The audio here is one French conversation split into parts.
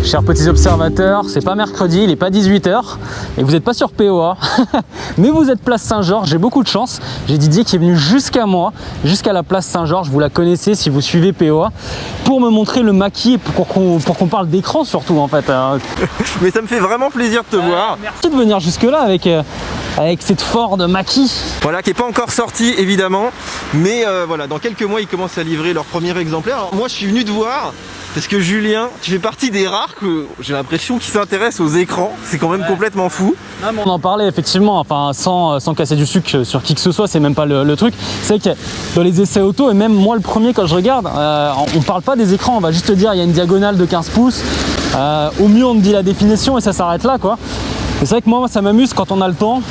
chers petits observateurs, c'est pas mercredi, il n'est pas 18 h et vous n'êtes pas sur POA, mais vous êtes place Saint-Georges, j'ai beaucoup de chance. J'ai Didier qui est venu jusqu'à moi, jusqu'à la place Saint-Georges, vous la connaissez si vous suivez POA, pour me montrer le maquis et pour qu'on parle d'écran surtout en fait. Mais ça me fait vraiment plaisir de te voir. Merci de venir jusque là avec cette Ford Mach-E. Voilà, qui n'est pas encore sorti évidemment, mais voilà, dans quelques mois ils commencent à livrer leur premier exemplaire. Alors, moi je suis venu te voir parce que Julien, tu fais partie des rares que j'ai l'impression qui s'intéressent aux écrans, c'est quand même complètement fou. Ah, on en parlait effectivement, enfin sans casser du sucre sur qui que ce soit, c'est même pas le truc. C'est que dans les essais auto, et même moi le premier quand je regarde, on parle pas des écrans, on va juste te dire il y a une diagonale de 15 pouces, au mieux on te dit la définition et ça s'arrête là quoi. C'est vrai que moi ça m'amuse quand on a le temps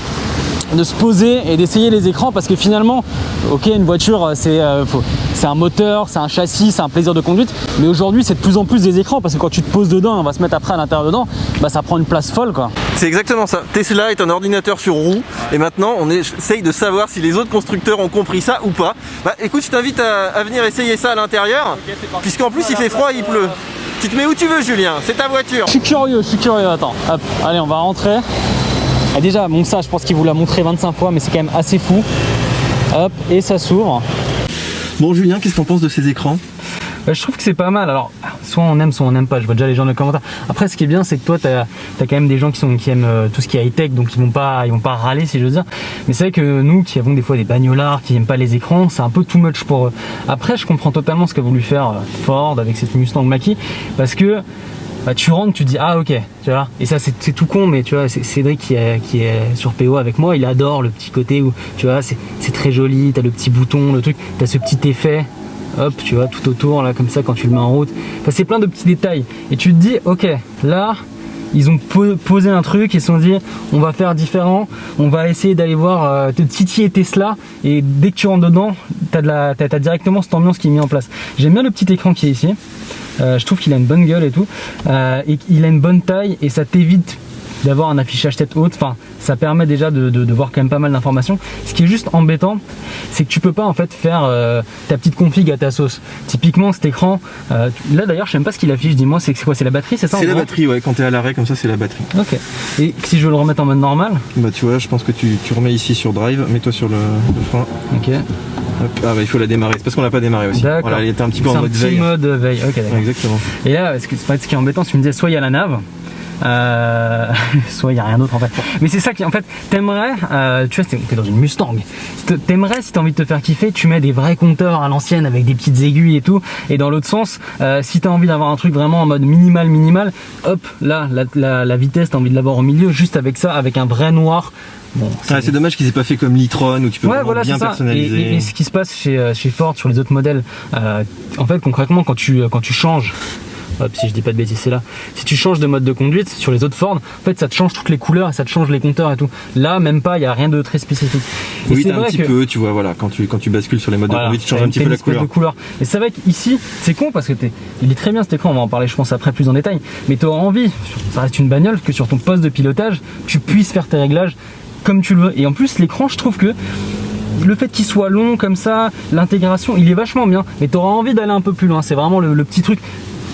de se poser et d'essayer les écrans parce que finalement, ok, une voiture c'est un moteur, c'est un châssis, c'est un plaisir de conduite, mais aujourd'hui c'est de plus en plus des écrans parce que quand tu te poses dedans, on va se mettre après à l'intérieur dedans, bah ça prend une place folle quoi. C'est exactement ça. Tesla est un ordinateur sur roue et maintenant on essaye de savoir si les autres constructeurs ont compris ça ou pas. Bah écoute, je t'invite à venir essayer ça à l'intérieur, okay, puisqu'en plus il fait froid et il pleut. Tu te mets où tu veux Julien, c'est ta voiture. Je suis curieux, attends, hop, allez on va rentrer. Ah, déjà, bon ça je pense qu'il vous l'a montré 25 fois mais c'est quand même assez fou. Hop, et ça s'ouvre. Bon Julien, qu'est-ce que t'en penses de ces écrans? Je trouve que c'est pas mal. Alors, soit on aime, soit on n'aime pas. Je vois déjà les gens dans les commentaires. Après, ce qui est bien, c'est que toi, t'as quand même des gens qui aiment tout ce qui est high-tech, donc ils vont pas râler, si je veux dire. Mais c'est vrai que nous, qui avons des fois des bagnolards, qui n'aiment pas les écrans, c'est un peu too much pour eux. Après, je comprends totalement ce qu'a voulu faire Ford avec cette Mustang Mach-E, parce que bah, tu rentres, tu te dis ah ok, tu vois. Et ça c'est tout con, mais tu vois, c'est Cédric qui est sur PO avec moi, il adore le petit côté où tu vois, c'est très joli, t'as le petit bouton, le truc, t'as ce petit effet. Hop, tu vois, tout autour, là, comme ça, quand tu le mets en route. Enfin, c'est plein de petits détails. Et tu te dis, ok, là, ils ont posé un truc, ils se sont dit, on va faire différent, on va essayer d'aller voir, te titiller Tesla, et dès que tu rentres dedans, t'as directement cette ambiance qui est mise en place. J'aime bien le petit écran qui est ici. Je trouve qu'il a une bonne gueule et tout. Et il a une bonne taille, et ça t'évite d'avoir un affichage tête haute, enfin ça permet déjà de voir quand même pas mal d'informations. Ce qui est juste embêtant, c'est que tu peux pas en fait faire ta petite config à ta sauce. Typiquement cet écran, là d'ailleurs je sais même pas ce qu'il affiche, dis-moi, c'est quoi, c'est la batterie, c'est ça? C'est la batterie, ouais, quand tu es à l'arrêt comme ça c'est la batterie. Ok, et si je veux le remettre en mode normal? Bah tu vois, je pense que tu remets ici sur drive, mets-toi sur le frein. Ok. Hop. Ah bah il faut la démarrer, c'est parce qu'on l'a pas démarré aussi. D'accord. Voilà, elle était un petit peu en mode veille. C'est un petit mode veille, ok d'accord. Ouais, exactement. Et là, ce qui est embêtant, tu me disais soit il y a la nave, soit il n'y a rien d'autre en fait. Mais c'est ça qui en fait, t'aimerais, tu vois, t'es dans une Mustang, t'aimerais, si t'as envie de te faire kiffer, tu mets des vrais compteurs à l'ancienne avec des petites aiguilles et tout. Et dans l'autre sens, si t'as envie d'avoir un truc vraiment en mode minimal, hop, là, la vitesse, t'as envie de l'avoir au milieu, juste avec ça, avec un vrai noir. Bon, c'est dommage qu'ils aient pas fait comme l'e-tron où tu peux vraiment bien personnaliser. Et ce qui se passe chez Ford sur les autres modèles, en fait concrètement quand tu changes, hop, si je dis pas de bêtises c'est là, si tu changes de mode de conduite sur les autres Ford, en fait ça te change toutes les couleurs et ça te change les compteurs et tout. Là même pas, il n'y a rien de très spécifique. Et oui, t'as un petit peu, tu vois, voilà, quand tu bascules sur les modes de conduite, tu changes un petit peu la couleur. Et c'est vrai qu'ici, c'est con parce que il est très bien cet écran, on va en parler je pense après plus en détail, mais tu auras envie, ça reste une bagnole, que sur ton poste de pilotage, tu puisses faire tes réglages comme tu le veux. Et en plus l'écran, je trouve que le fait qu'il soit long comme ça, l'intégration, il est vachement bien, mais tu auras envie d'aller un peu plus loin. C'est vraiment le petit truc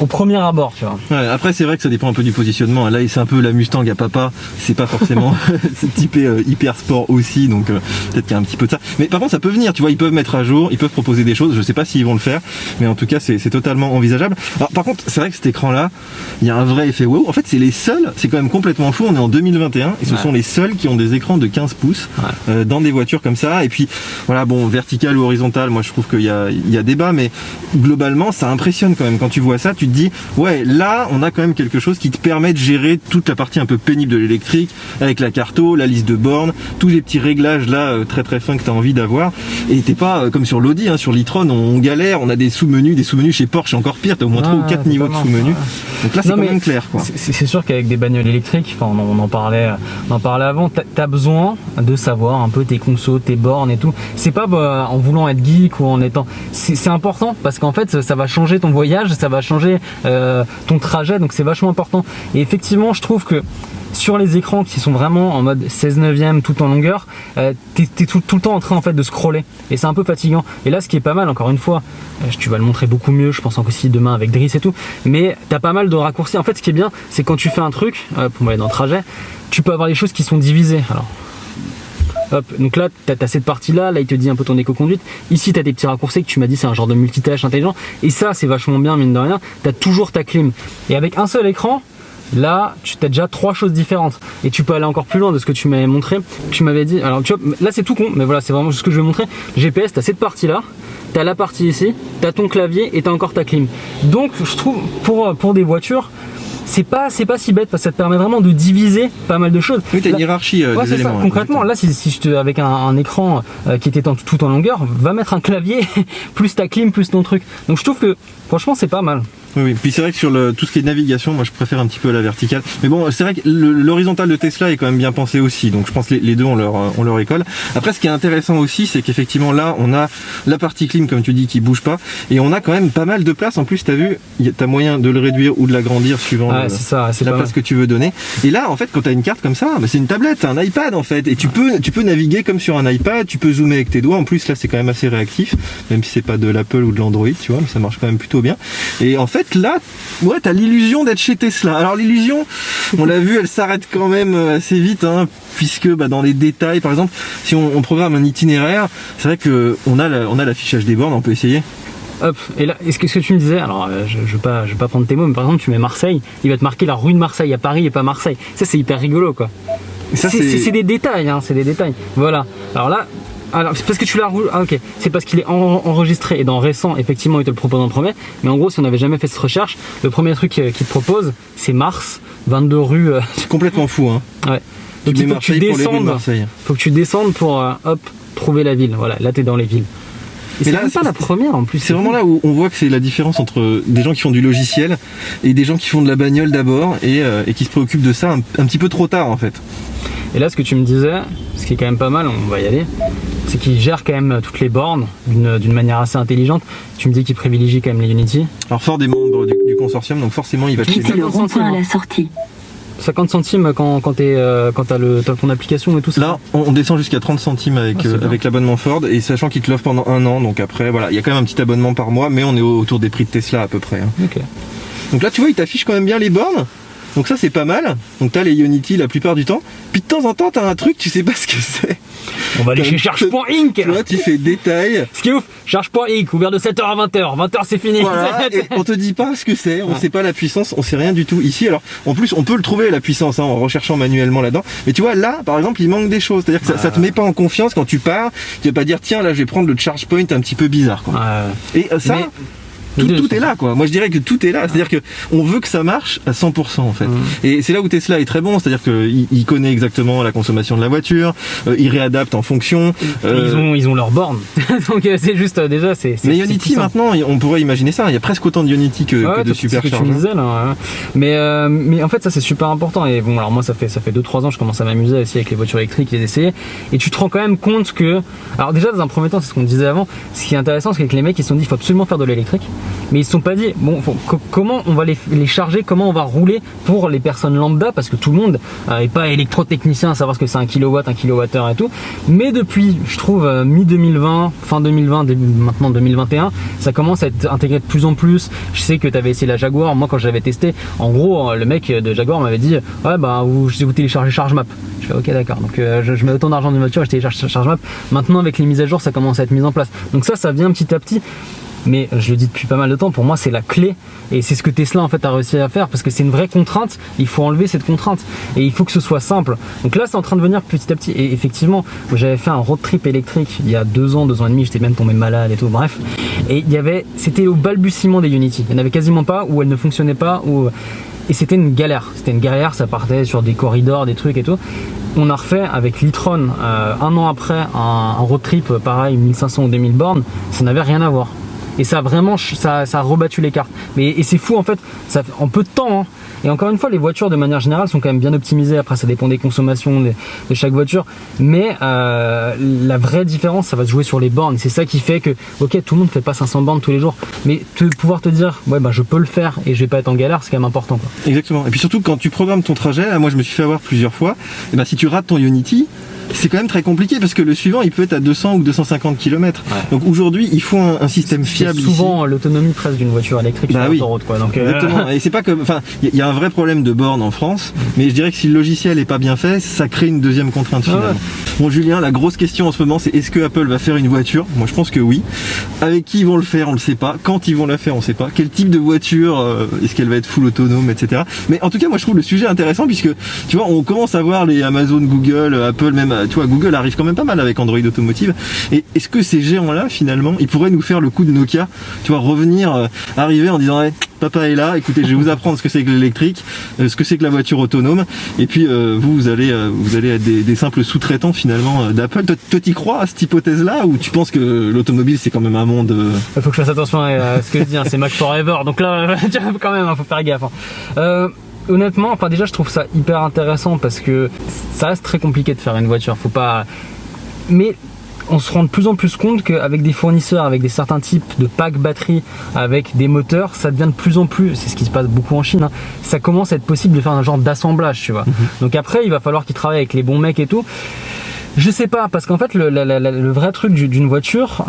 au premier abord, tu vois. Ouais, après c'est vrai que ça dépend un peu du positionnement. Là c'est un peu la Mustang à papa, c'est pas forcément c'est typé hyper sport aussi, donc peut-être qu'il y a un petit peu de ça. Mais par contre ça peut venir, tu vois, ils peuvent mettre à jour, ils peuvent proposer des choses, je sais pas s'ils vont le faire, mais en tout cas c'est totalement envisageable. Alors par contre c'est vrai que cet écran là, il y a un vrai effet wow. En fait c'est les seuls, c'est quand même complètement fou, on est en 2021 et ce sont les seuls qui ont des écrans de 15 pouces dans des voitures comme ça. Et puis voilà, bon, vertical ou horizontal, moi je trouve qu'il y a débat, mais globalement ça impressionne quand même quand tu vois ça. Tu te dis ouais, là on a quand même quelque chose qui te permet de gérer toute la partie un peu pénible de l'électrique avec la carto, la liste de bornes, tous les petits réglages là très fins que tu as envie d'avoir, et t'es pas comme sur l'Audi, hein, sur l'e-tron on galère, on a des sous-menus chez Porsche, encore pire, t'as au moins 3 ou 4 niveaux de sous-menus. Donc là c'est quand même clair quoi. C'est sûr qu'avec des bagnoles électriques, enfin on en parlait avant, t'as besoin de savoir un peu tes consos, tes bornes et tout. C'est pas en voulant être geek ou en étant, c'est important parce qu'en fait ça va changer ton voyage, ça va changer ton trajet, donc c'est vachement important. Et effectivement je trouve que sur les écrans qui sont vraiment en mode 16/9 tout en longueur, t'es tout le temps en train en fait de scroller et c'est un peu fatigant. Et là ce qui est pas mal, encore une fois, tu vas le montrer beaucoup mieux je pense aussi demain avec Driss et tout, mais t'as pas mal de raccourcis. En fait, ce qui est bien, c'est quand tu fais un truc, pour aller dans le trajet, tu peux avoir les choses qui sont divisées. Alors, hop, donc là, tu as cette partie-là, il te dit un peu ton éco-conduite. Ici, tu as des petits raccourcis que tu m'as dit, c'est un genre de multitâche intelligent. Et ça, c'est vachement bien, mine de rien. Tu as toujours ta clim. Et avec un seul écran, là, tu as déjà 3 choses différentes. Et tu peux aller encore plus loin de ce que tu m'avais montré. Tu m'avais dit, alors tu vois, là c'est tout con, mais voilà, c'est vraiment ce que je vais montrer. GPS, tu as cette partie-là, tu as la partie ici, tu as ton clavier et tu as encore ta clim. Donc, je trouve, pour des voitures, c'est pas si bête parce que ça te permet vraiment de diviser pas mal de choses. Oui, tu as une hiérarchie ouais, des éléments. Ça. Concrètement, là, si je te, avec un écran qui était tout en longueur, va mettre un clavier, plus ta clim, plus ton truc. Donc je trouve que franchement, c'est pas mal. Oui, puis c'est vrai que sur tout ce qui est navigation, moi je préfère un petit peu la verticale. Mais bon, c'est vrai que l'horizontale de Tesla est quand même bien pensé aussi, donc je pense que les deux ont leur école. Après, ce qui est intéressant aussi, c'est qu'effectivement là, on a la partie clim, comme tu dis, qui bouge pas, et on a quand même pas mal de place. En plus, t'as vu, t'as moyen de le réduire ou de l'agrandir suivant la place que tu veux donner. Et là, en fait, quand t'as une carte comme ça, bah, c'est une tablette, un iPad en fait, et tu peux naviguer comme sur un iPad, tu peux zoomer avec tes doigts. En plus, là, c'est quand même assez réactif, même si c'est pas de l'Apple ou de l'Android, tu vois, mais ça marche quand même plutôt bien. Et en fait, là, ouais, t'as l'illusion d'être chez Tesla. Alors l'illusion, on l'a vu, elle s'arrête quand même assez vite, hein, puisque dans les détails, par exemple, si on programme un itinéraire, c'est vrai que on a l'affichage des bornes, on peut essayer. Hop, et là, est-ce que tu me disais, alors je vais pas prendre tes mots, mais par exemple, tu mets Marseille, il va te marquer la rue de Marseille à Paris et pas Marseille. Ça, c'est hyper rigolo, quoi. C'est des détails, hein, c'est des détails. Voilà. Alors là. Alors, c'est parce que tu l'as... Ah ok, c'est parce qu'il est enregistré et dans récent, effectivement, il te le propose en premier. Mais en gros, si on n'avait jamais fait cette recherche, le premier truc qu'il te propose, c'est Mars, 22 rues... C'est complètement fou, hein. Ouais. Donc il faut que tu descendes pour, trouver la ville. Voilà, là, t'es dans les villes. Et c'est même pas la première, en plus. C'est vraiment là où on voit que c'est la différence entre des gens qui font du logiciel et des gens qui font de la bagnole d'abord et qui se préoccupent de ça un petit peu trop tard, en fait. Et là, ce que tu me disais, ce qui est quand même pas mal, on va y aller, c'est qu'il gère quand même toutes les bornes d'une manière assez intelligente. Tu me dis qu'il privilégie quand même les Unity. Alors fort des membres du consortium, donc forcément il va te quitter le rond-point à la sortie. 50 centimes quand t'as ton application et tout ça. Là, on descend jusqu'à 30 centimes avec l'abonnement Ford, et sachant qu'il te l'offre pendant 1 an, donc après voilà, il y a quand même un petit abonnement par mois, mais on est autour des prix de Tesla à peu près. Hein. Okay. Donc là, tu vois, il t'affiche quand même bien les bornes. Donc ça, c'est pas mal. Donc t'as les Ionity la plupart du temps. Puis de temps en temps, t'as un truc, tu sais pas ce que c'est. On va aller chez Charge.Inc. Tu vois, tu fais détail. Ce qui est ouf, Charge.Inc, ouvert de 7h à 20h. 20h, c'est fini. Voilà, et on te dit pas ce que c'est, on sait pas la puissance, on sait rien du tout. Ici, alors, en plus, on peut le trouver, la puissance, hein, en recherchant manuellement là-dedans. Mais tu vois, là, par exemple, il manque des choses. C'est-à-dire que ça te met pas en confiance quand tu pars. Tu vas pas dire, tiens, là, je vais prendre le charge point un petit peu bizarre, quoi. Et ça... Tout est là, quoi. Moi je dirais que tout est là, c'est-à-dire que on veut que ça marche à 100% en fait. Et c'est là où Tesla est très bon, c'est-à-dire qu'il connaît exactement la consommation de la voiture, il réadapte en fonction. Ils ont leur borne, donc c'est juste déjà Mais Ionity maintenant, on pourrait imaginer ça. Il y a presque autant de Ionity que de superchargeurs. Mais en fait ça c'est super important. Et bon alors moi ça fait 2-3 ans je commence à m'amuser aussi avec les voitures électriques, les essayer. Et tu te rends quand même compte que, alors déjà dans un premier temps c'est ce qu'on disait avant. Ce qui est intéressant c'est que les mecs ils se sont dit il faut absolument faire de l'électrique. Mais ils se sont pas dit bon comment on va les charger, comment on va rouler pour les personnes lambda, parce que tout le monde est pas électrotechnicien à savoir ce que c'est 1 kW, 1 kWh et tout. Mais depuis je trouve mi-2020, fin 2020, maintenant 2021, ça commence à être intégré de plus en plus. Je sais que tu avais essayé la Jaguar, moi quand je l'avais testé, en gros le mec de Jaguar m'avait dit ouais bah vous téléchargez ChargeMap. Je fais ok d'accord, donc je mets autant d'argent dans une voiture et je télécharge ChargeMap. Maintenant avec les mises à jour ça commence à être mis en place, donc ça vient petit à petit. Mais je le dis depuis pas mal de temps, pour moi c'est la clé et c'est ce que Tesla en fait a réussi à faire, parce que c'est une vraie contrainte, il faut enlever cette contrainte et il faut que ce soit simple. Donc là c'est en train de venir petit à petit, et effectivement j'avais fait un road trip électrique il y a 2 ans et demi, j'étais même tombé malade et tout, bref, et c'était au balbutiement des Unity, il n'y en avait quasiment pas, ou elles ne fonctionnaient pas, et c'était une galère, ça partait sur des corridors, des trucs et tout. On a refait avec l'e-tron 1 an après un road trip pareil, 1500 ou 2000 bornes, ça n'avait rien à voir. Et ça a vraiment rebattu les cartes. Et c'est fou en fait, ça en peu de temps. Hein. Et encore une fois, les voitures de manière générale sont quand même bien optimisées. Après, ça dépend des consommations de chaque voiture. Mais la vraie différence, ça va se jouer sur les bornes. C'est ça qui fait que, ok, tout le monde ne fait pas 500 bornes tous les jours. Mais pouvoir te dire, ouais, bah, je peux le faire et je vais pas être en galère, c'est quand même important, quoi. Exactement. Et puis surtout, quand tu programmes ton trajet, là, moi je me suis fait avoir plusieurs fois. Et ben, si tu rates ton Unity, c'est quand même très compliqué parce que le suivant il peut être à 200 ou 250 km. Ouais. Donc aujourd'hui il faut un système fiable. Souvent l'autonomie presque d'une voiture électrique sur l'autoroute, quoi. Donc, exactement. Et c'est pas comme, enfin, il y a un vrai problème de borne en France, mais je dirais que si le logiciel est pas bien fait, ça crée une deuxième contrainte finalement. Ouais. Bon Julien, la grosse question en ce moment c'est est-ce que Apple va faire une voiture? Moi je pense que oui. Avec qui ils vont le faire, on le sait pas. Quand ils vont la faire, on sait pas. Quel type de voiture, est-ce qu'elle va être full autonome, etc. Mais en tout cas moi je trouve le sujet intéressant puisque tu vois on commence à voir les Amazon, Google, Apple, même tu vois Google arrive quand même pas mal avec Android Automotive. Et est-ce que ces géants-là finalement ils pourraient nous faire le coup de Nokia, tu vois, revenir, arriver en disant hey, papa est là, écoutez je vais vous apprendre ce que c'est que l'électrique, ce que c'est que la voiture autonome, et puis vous allez être des simples sous-traitants finalement d'Apple. Toi t'y crois à cette hypothèse-là ou tu penses que l'automobile c'est quand même un monde Il faut que je fasse attention à ce que je dis, hein, c'est Mac Forever, donc là quand même faut faire gaffe. Honnêtement, enfin déjà je trouve ça hyper intéressant parce que ça reste très compliqué de faire une voiture, faut pas. Mais on se rend de plus en plus compte qu'avec des fournisseurs, avec certains types de packs batterie, avec des moteurs, ça devient de plus en plus, c'est ce qui se passe beaucoup en Chine, hein, ça commence à être possible de faire un genre d'assemblage, tu vois. Donc après, il va falloir qu'ils travaillent avec les bons mecs et tout. Je sais pas, parce qu'en fait le vrai truc d'une voiture,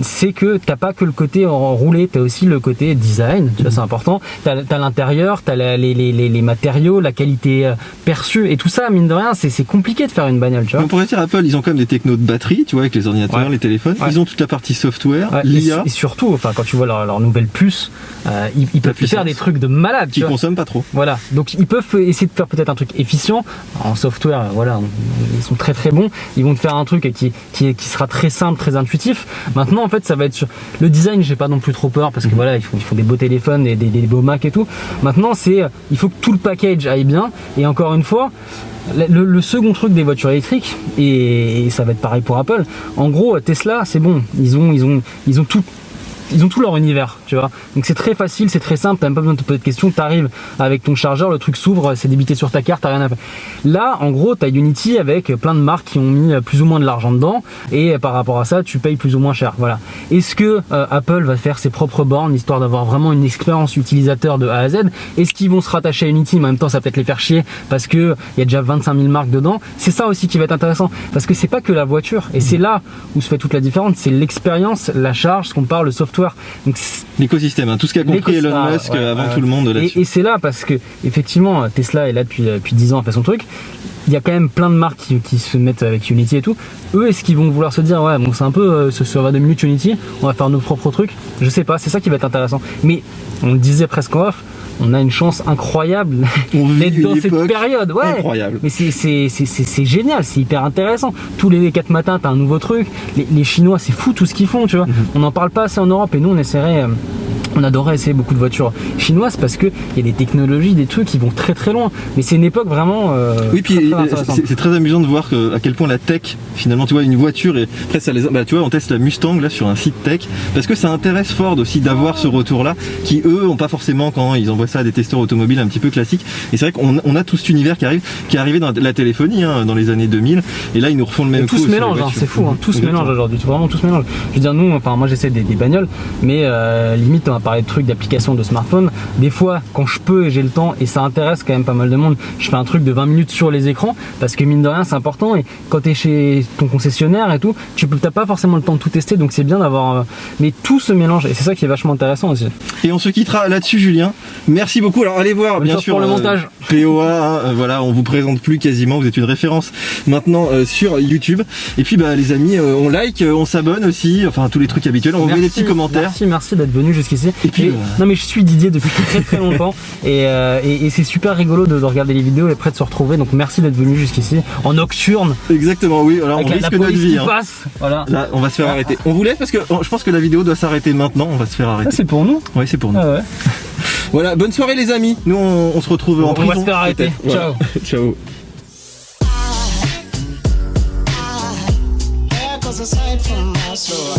c'est que t'as pas que le côté roulé, t'as aussi le côté design, tu vois, c'est important. T'as l'intérieur, t'as les matériaux, la qualité perçue, et tout ça, mine de rien, c'est compliqué de faire une bagnole, tu vois. On pourrait dire Apple, ils ont quand même des technos de batterie, tu vois, avec les ordinateurs, les téléphones. Ils ont toute la partie software, l'IA. Et surtout, enfin, quand tu vois leur nouvelle puce, ils peuvent faire des trucs de malade, qui consomment pas trop. Voilà, donc ils peuvent essayer de faire peut-être un truc efficient en software. Voilà, ils sont très très bons. Ils vont te faire un truc qui sera très simple, très intuitif. Maintenant, en fait, ça va être sur le design. J'ai pas non plus trop peur parce que voilà, ils font des beaux téléphones, des beaux Mac et tout. Maintenant, il faut que tout le package aille bien. Et encore une fois, le second truc des voitures électriques, et ça va être pareil pour Apple. En gros, Tesla, c'est bon. Ils ont tout. Ils ont tout leur univers, tu vois. Donc c'est très facile, c'est très simple, t'as même pas besoin de te poser de questions, t'arrives avec ton chargeur, le truc s'ouvre, c'est débité sur ta carte, t'as rien à faire. Là, en gros, t'as Unity avec plein de marques qui ont mis plus ou moins de l'argent dedans, et par rapport à ça, tu payes plus ou moins cher. Voilà. Est-ce que Apple va faire ses propres bornes, histoire d'avoir vraiment une expérience utilisateur de A à Z? Est-ce qu'ils vont se rattacher à Unity, mais en même temps, ça va peut-être les faire chier, parce que il y a déjà 25 000 marques dedans. C'est ça aussi qui va être intéressant, parce que c'est pas que la voiture, et c'est là où se fait toute la différence, c'est l'expérience, la charge, ce qu'on parle, le software. Donc, l'écosystème, hein, tout ce qu'a compris Elon Musk avant tout le monde là-dessus. Et c'est là parce que effectivement Tesla est là depuis 10 ans, fait son truc. Il y a quand même plein de marques qui se mettent avec Unity et tout. Eux, est-ce qu'ils vont vouloir se dire ouais bon c'est un peu sur 22 minutes Unity, on va faire nos propres trucs? Je sais pas, c'est ça qui va être intéressant. Mais on le disait presque en off, on a une chance incroyable d'être dans cette période. Ouais. Incroyable. Mais c'est génial, c'est hyper intéressant. Tous les 4 matins, t'as un nouveau truc. Les Chinois, c'est fou tout ce qu'ils font, tu vois. On n'en parle pas assez en Europe et nous, on adorait essayer beaucoup de voitures chinoises parce que il y a des technologies, des trucs qui vont très très loin. Mais c'est une époque vraiment. Oui, puis c'est très amusant de voir à quel point la tech, finalement, tu vois, une voiture et après ça tu vois, on teste la Mustang là sur un site tech parce que ça intéresse Ford aussi d'avoir ce retour-là qui eux ont pas forcément quand ils envoient ça à des testeurs automobiles un petit peu classiques. Et c'est vrai qu'on a tout cet univers qui est arrivé dans la téléphonie dans les années 2000 et là ils nous refont le même coup. Tout se mélange, c'est fou, tout se mélange aujourd'hui, vraiment tout se mélange. Je veux dire nous, enfin moi j'essaie des bagnoles, mais limite on va parler de trucs, d'applications, de smartphones. Des fois quand je peux et j'ai le temps et ça intéresse quand même pas mal de monde, je fais un truc de 20 minutes sur les écrans parce que mine de rien c'est important et quand t'es chez ton concessionnaire et tout, t'as pas forcément le temps de tout tester donc c'est bien d'avoir mais tout se mélange et c'est ça qui est vachement intéressant aussi. Et on se quittera là-dessus Julien. Merci beaucoup. Alors allez voir bien sûr pour le montage. POA, voilà, on vous présente plus quasiment, vous êtes une référence maintenant sur YouTube. Et puis les amis, on like, on s'abonne aussi, enfin tous les trucs habituels, on met des petits commentaires. Merci d'être venu jusqu'ici. Et puis non mais je suis Didier depuis très très longtemps et c'est super rigolo de regarder les vidéos et après de se retrouver. Donc merci d'être venu jusqu'ici en nocturne. Exactement, oui. Alors on risque notre vie. Voilà. Là, on va se faire arrêter. On vous laisse parce que je pense que la vidéo doit s'arrêter maintenant. On va se faire arrêter. Ah, c'est pour nous. Oui, c'est pour nous. Ah ouais. Voilà, bonne soirée les amis. Nous on se retrouve en prison. On va se faire arrêter. Ciao. Ciao. Aside from my soul.